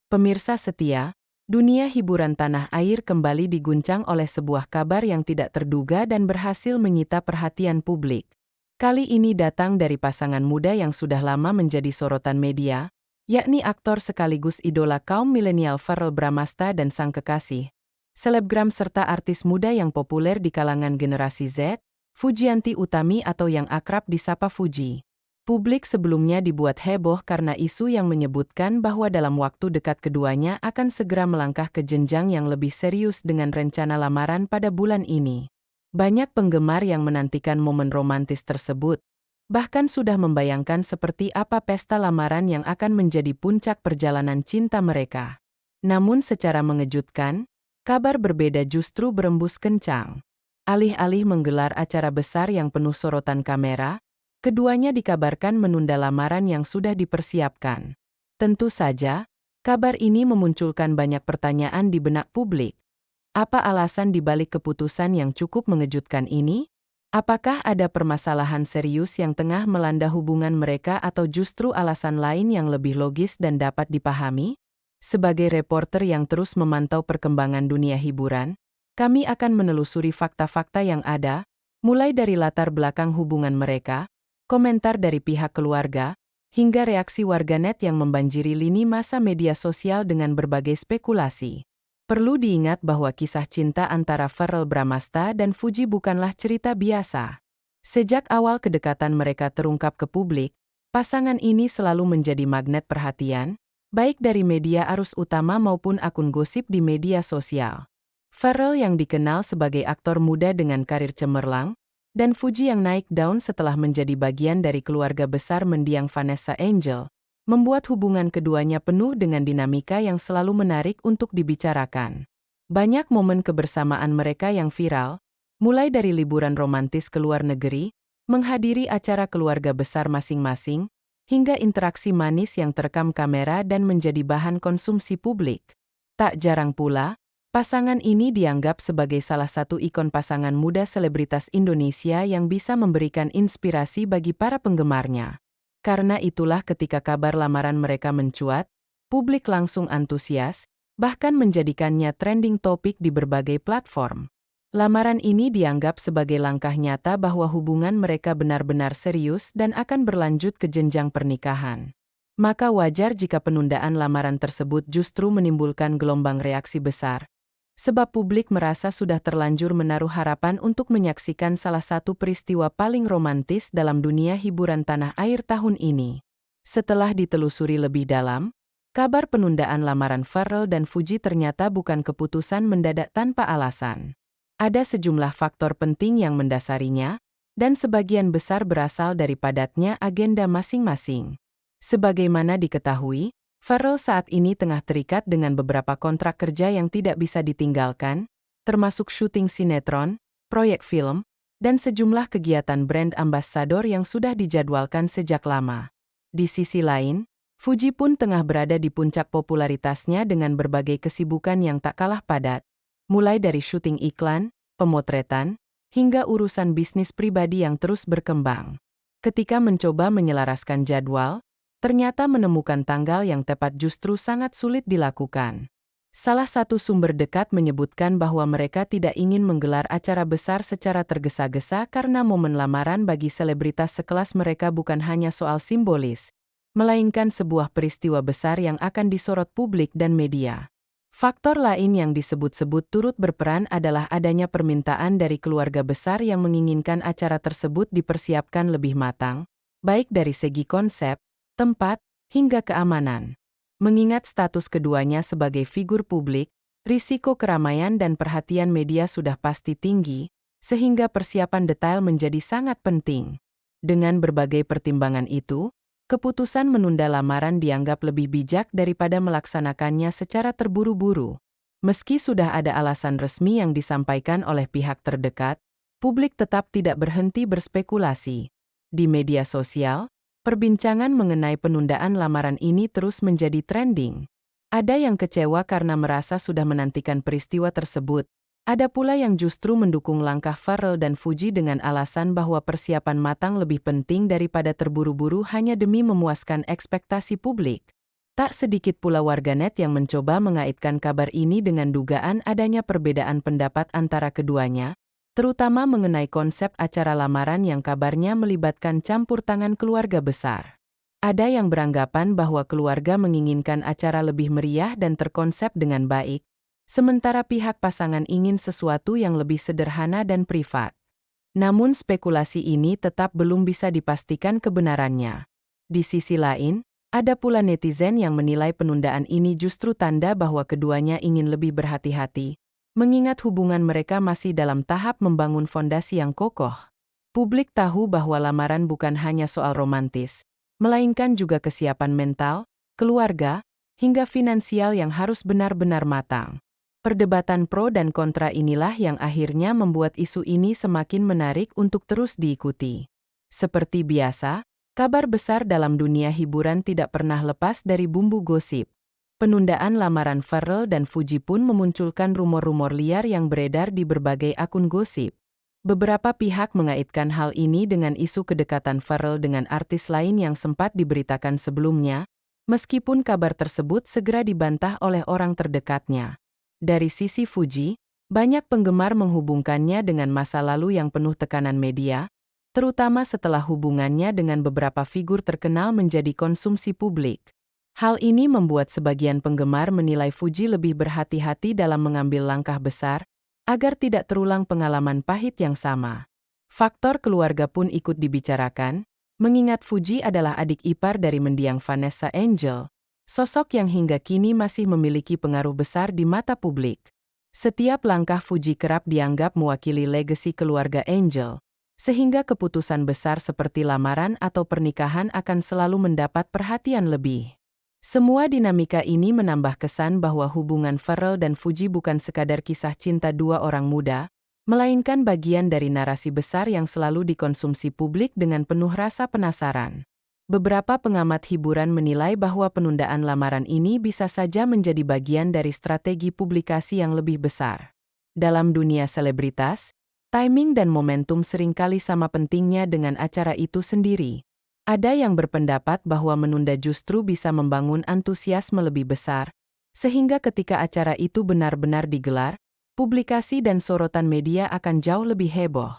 Pemirsa setia, dunia hiburan tanah air kembali diguncang oleh sebuah kabar yang tidak terduga dan berhasil menyita perhatian publik. Kali ini datang dari pasangan muda yang sudah lama menjadi sorotan media, yakni aktor sekaligus idola kaum milenial Verrell Bramasta dan sang kekasih, selebgram serta artis muda yang populer di kalangan generasi Z, Fujianti Utami atau yang akrab disapa Fuji. Publik sebelumnya dibuat heboh karena isu yang menyebutkan bahwa dalam waktu dekat keduanya akan segera melangkah ke jenjang yang lebih serius dengan rencana lamaran pada bulan ini. Banyak penggemar yang menantikan momen romantis tersebut, bahkan sudah membayangkan seperti apa pesta lamaran yang akan menjadi puncak perjalanan cinta mereka. Namun secara mengejutkan, kabar berbeda justru berembus kencang. Alih-alih menggelar acara besar yang penuh sorotan kamera, keduanya dikabarkan menunda lamaran yang sudah dipersiapkan. Tentu saja, kabar ini memunculkan banyak pertanyaan di benak publik. Apa alasan dibalik keputusan yang cukup mengejutkan ini? Apakah ada permasalahan serius yang tengah melanda hubungan mereka atau justru alasan lain yang lebih logis dan dapat dipahami? Sebagai reporter yang terus memantau perkembangan dunia hiburan, kami akan menelusuri fakta-fakta yang ada, mulai dari latar belakang hubungan mereka, komentar dari pihak keluarga, hingga reaksi warganet yang membanjiri lini masa media sosial dengan berbagai spekulasi. Perlu diingat bahwa kisah cinta antara Verrell Bramasta dan Fuji bukanlah cerita biasa. Sejak awal kedekatan mereka terungkap ke publik, pasangan ini selalu menjadi magnet perhatian, baik dari media arus utama maupun akun gosip di media sosial. Verrell yang dikenal sebagai aktor muda dengan karir cemerlang, dan Fuji yang naik daun setelah menjadi bagian dari keluarga besar mendiang Vanessa Angel, membuat hubungan keduanya penuh dengan dinamika yang selalu menarik untuk dibicarakan. Banyak momen kebersamaan mereka yang viral, mulai dari liburan romantis ke luar negeri, menghadiri acara keluarga besar masing-masing, hingga interaksi manis yang terekam kamera dan menjadi bahan konsumsi publik. Tak jarang pula, pasangan ini dianggap sebagai salah satu ikon pasangan muda selebritas Indonesia yang bisa memberikan inspirasi bagi para penggemarnya. Karena itulah ketika kabar lamaran mereka mencuat, publik langsung antusias, bahkan menjadikannya trending topik di berbagai platform. Lamaran ini dianggap sebagai langkah nyata bahwa hubungan mereka benar-benar serius dan akan berlanjut ke jenjang pernikahan. Maka wajar jika penundaan lamaran tersebut justru menimbulkan gelombang reaksi besar. Sebab publik merasa sudah terlanjur menaruh harapan untuk menyaksikan salah satu peristiwa paling romantis dalam dunia hiburan tanah air tahun ini. Setelah ditelusuri lebih dalam, kabar penundaan lamaran Verrell dan Fuji ternyata bukan keputusan mendadak tanpa alasan. Ada sejumlah faktor penting yang mendasarinya, dan sebagian besar berasal dari padatnya agenda masing-masing. Sebagaimana diketahui, Verrell saat ini tengah terikat dengan beberapa kontrak kerja yang tidak bisa ditinggalkan, termasuk syuting sinetron, proyek film, dan sejumlah kegiatan brand ambassador yang sudah dijadwalkan sejak lama. Di sisi lain, Fuji pun tengah berada di puncak popularitasnya dengan berbagai kesibukan yang tak kalah padat, mulai dari syuting iklan, pemotretan, hingga urusan bisnis pribadi yang terus berkembang. Ketika mencoba menyelaraskan jadwal, ternyata menemukan tanggal yang tepat justru sangat sulit dilakukan. Salah satu sumber dekat menyebutkan bahwa mereka tidak ingin menggelar acara besar secara tergesa-gesa karena momen lamaran bagi selebritas sekelas mereka bukan hanya soal simbolis, melainkan sebuah peristiwa besar yang akan disorot publik dan media. Faktor lain yang disebut-sebut turut berperan adalah adanya permintaan dari keluarga besar yang menginginkan acara tersebut dipersiapkan lebih matang, baik dari segi konsep, tempat, hingga keamanan. Mengingat status keduanya sebagai figur publik, risiko keramaian dan perhatian media sudah pasti tinggi, sehingga persiapan detail menjadi sangat penting. Dengan berbagai pertimbangan itu, keputusan menunda lamaran dianggap lebih bijak daripada melaksanakannya secara terburu-buru. Meski sudah ada alasan resmi yang disampaikan oleh pihak terdekat, publik tetap tidak berhenti berspekulasi. Di media sosial, perbincangan mengenai penundaan lamaran ini terus menjadi trending. Ada yang kecewa karena merasa sudah menantikan peristiwa tersebut. Ada pula yang justru mendukung langkah Verrell dan Fuji dengan alasan bahwa persiapan matang lebih penting daripada terburu-buru hanya demi memuaskan ekspektasi publik. Tak sedikit pula warganet yang mencoba mengaitkan kabar ini dengan dugaan adanya perbedaan pendapat antara keduanya, terutama mengenai konsep acara lamaran yang kabarnya melibatkan campur tangan keluarga besar. Ada yang beranggapan bahwa keluarga menginginkan acara lebih meriah dan terkonsep dengan baik, sementara pihak pasangan ingin sesuatu yang lebih sederhana dan privat. Namun spekulasi ini tetap belum bisa dipastikan kebenarannya. Di sisi lain, ada pula netizen yang menilai penundaan ini justru tanda bahwa keduanya ingin lebih berhati-hati, mengingat hubungan mereka masih dalam tahap membangun fondasi yang kokoh. Publik tahu bahwa lamaran bukan hanya soal romantis, melainkan juga kesiapan mental, keluarga, hingga finansial yang harus benar-benar matang. Perdebatan pro dan kontra inilah yang akhirnya membuat isu ini semakin menarik untuk terus diikuti. Seperti biasa, kabar besar dalam dunia hiburan tidak pernah lepas dari bumbu gosip. Penundaan lamaran Pharrell dan Fuji pun memunculkan rumor-rumor liar yang beredar di berbagai akun gosip. Beberapa pihak mengaitkan hal ini dengan isu kedekatan Pharrell dengan artis lain yang sempat diberitakan sebelumnya, meskipun kabar tersebut segera dibantah oleh orang terdekatnya. Dari sisi Fuji, banyak penggemar menghubungkannya dengan masa lalu yang penuh tekanan media, terutama setelah hubungannya dengan beberapa figur terkenal menjadi konsumsi publik. Hal ini membuat sebagian penggemar menilai Fuji lebih berhati-hati dalam mengambil langkah besar, agar tidak terulang pengalaman pahit yang sama. Faktor keluarga pun ikut dibicarakan, mengingat Fuji adalah adik ipar dari mendiang Vanessa Angel, sosok yang hingga kini masih memiliki pengaruh besar di mata publik. Setiap langkah Fuji kerap dianggap mewakili legasi keluarga Angel, sehingga keputusan besar seperti lamaran atau pernikahan akan selalu mendapat perhatian lebih. Semua dinamika ini menambah kesan bahwa hubungan Pharrell dan Fuji bukan sekadar kisah cinta dua orang muda, melainkan bagian dari narasi besar yang selalu dikonsumsi publik dengan penuh rasa penasaran. Beberapa pengamat hiburan menilai bahwa penundaan lamaran ini bisa saja menjadi bagian dari strategi publikasi yang lebih besar. Dalam dunia selebritas, timing dan momentum seringkali sama pentingnya dengan acara itu sendiri. Ada yang berpendapat bahwa menunda justru bisa membangun antusiasme lebih besar, sehingga ketika acara itu benar-benar digelar, publikasi dan sorotan media akan jauh lebih heboh.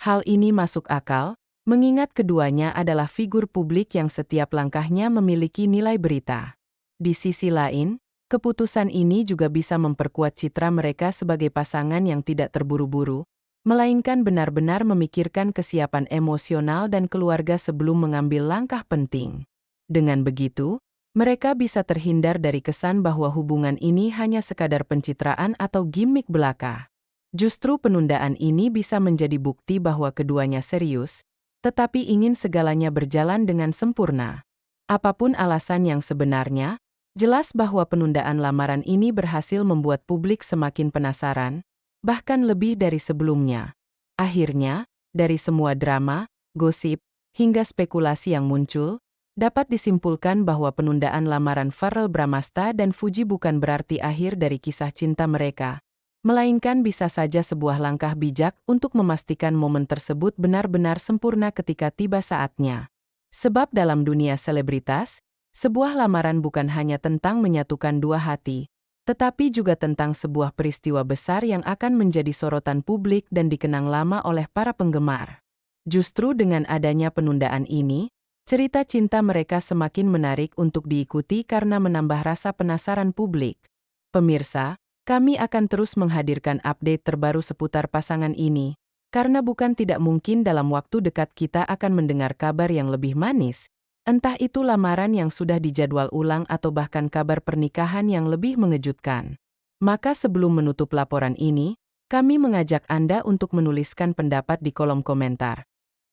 Hal ini masuk akal, mengingat keduanya adalah figur publik yang setiap langkahnya memiliki nilai berita. Di sisi lain, keputusan ini juga bisa memperkuat citra mereka sebagai pasangan yang tidak terburu-buru, melainkan benar-benar memikirkan kesiapan emosional dan keluarga sebelum mengambil langkah penting. Dengan begitu, mereka bisa terhindar dari kesan bahwa hubungan ini hanya sekadar pencitraan atau gimmick belaka. Justru penundaan ini bisa menjadi bukti bahwa keduanya serius, tetapi ingin segalanya berjalan dengan sempurna. Apapun alasan yang sebenarnya, jelas bahwa penundaan lamaran ini berhasil membuat publik semakin penasaran, bahkan lebih dari sebelumnya. Akhirnya, dari semua drama, gosip, hingga spekulasi yang muncul, dapat disimpulkan bahwa penundaan lamaran Pharrell Bramasta dan Fuji bukan berarti akhir dari kisah cinta mereka, melainkan bisa saja sebuah langkah bijak untuk memastikan momen tersebut benar-benar sempurna ketika tiba saatnya. Sebab dalam dunia selebritas, sebuah lamaran bukan hanya tentang menyatukan dua hati, tetapi juga tentang sebuah peristiwa besar yang akan menjadi sorotan publik dan dikenang lama oleh para penggemar. Justru dengan adanya penundaan ini, cerita cinta mereka semakin menarik untuk diikuti karena menambah rasa penasaran publik. Pemirsa, kami akan terus menghadirkan update terbaru seputar pasangan ini, karena bukan tidak mungkin dalam waktu dekat kita akan mendengar kabar yang lebih manis. Entah itu lamaran yang sudah dijadwal ulang atau bahkan kabar pernikahan yang lebih mengejutkan. Maka sebelum menutup laporan ini, kami mengajak Anda untuk menuliskan pendapat di kolom komentar.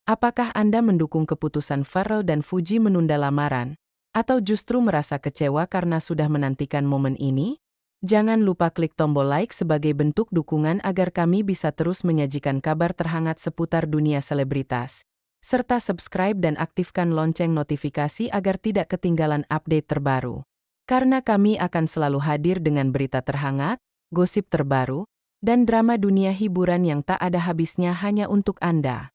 Apakah Anda mendukung keputusan Pharrell dan Fuji menunda lamaran, atau justru merasa kecewa karena sudah menantikan momen ini? Jangan lupa klik tombol like sebagai bentuk dukungan agar kami bisa terus menyajikan kabar terhangat seputar dunia selebritas. Serta subscribe dan aktifkan lonceng notifikasi agar tidak ketinggalan update terbaru. Karena kami akan selalu hadir dengan berita terhangat, gosip terbaru, dan drama dunia hiburan yang tak ada habisnya hanya untuk Anda.